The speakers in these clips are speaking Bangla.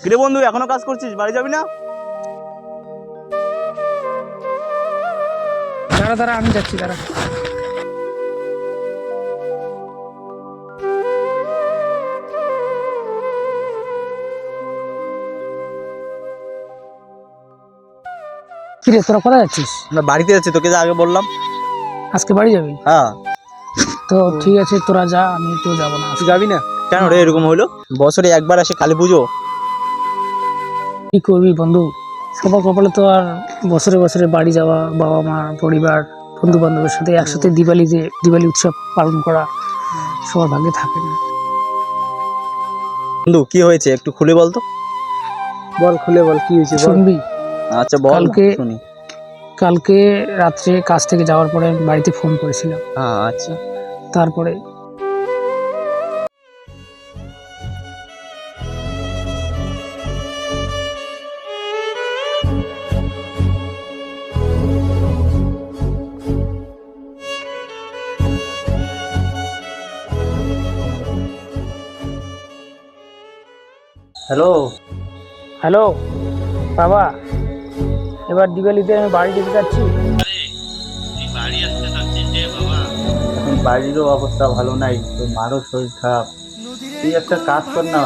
কিরে বন্ধু, এখনো কাজ করছিস? বাড়ি যাবি না? দাঁড়া দাঁড়া, আমি যাচ্ছি, দাঁড়া। কিরে, তোরা কোথায় যাচ্ছিস? আমরা বাড়িতে যাচ্ছি, তোকে যা আগে বললাম। আজকে বাড়ি যাবি? হ্যাঁ। তো ঠিক আছে, তোরা যা, আমি তো যাবো না। তুই যাবি না কেন রে? এরকম হলো, বছরে একবার আসে কালী পুজো। কি করবি বন্ধু, সবার কপালে তো আর বছরে বছরে বাড়ি যাওয়া, বাবা মা, পরিবার, বন্ধু বান্ধবের সাথে একসাথে দিওয়ালি উৎসব পালন করা সবার ভাগ্যে থাকে না। বন্ধু কি হয়েছে একটু খুলে বল তো। বল, খুলে বল, কি হয়েছে বল। শুনবি? আচ্ছা বল, শুনি। কালকে রাত্রে কাজ থেকে যাওয়ার পরে আমি বাড়িতে ফোন করেছিলাম। হ্যাঁ আচ্ছা। তারপরে হ্যালো। হ্যালো বাবা, এবার দিওয়ালিতে আমি বাড়ি যেতে যাচ্ছি। এখন বাড়িরও অবস্থা ভালো নাই, তো মারও শরীর খারাপ। তুই একটা কাজ কর না,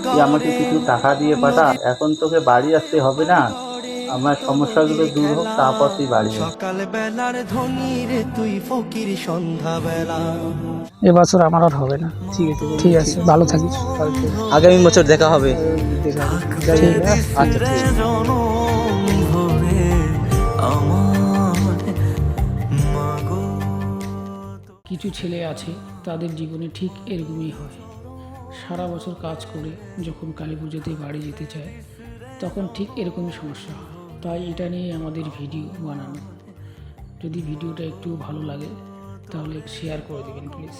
তুই আমাকে কিছু টাকা দিয়ে পাঠা। এখন তোকে বাড়ি আসতে হবে না, আমার সমস্যাগুলো দূর হোক, তারপর তুই বাড়ি যা। সকাল বেলার ধনী রে তুই ফকির সন্ধ্যা বেলা। এবছর আমার আর হবে না। ঠিক আছে, ভালো থাকিস। আগামী বছর দেখা হবে। ঠিক আছে। আচ্ছা ঠিক আছে। কিছু ছেলে আছে, তাদের জীবনে ঠিক এরকমই হয়। সারা বছর কাজ করে যখন কালী পুজোতে বাড়ি যেতে চায়, তখন ঠিক এরকমই সমস্যা হয়। তাই এটা নিয়ে আমাদের ভিডিও বানানো। যদি ভিডিওটা একটু ভালো লাগে তাহলে শেয়ার করে দেবেন প্লিজ।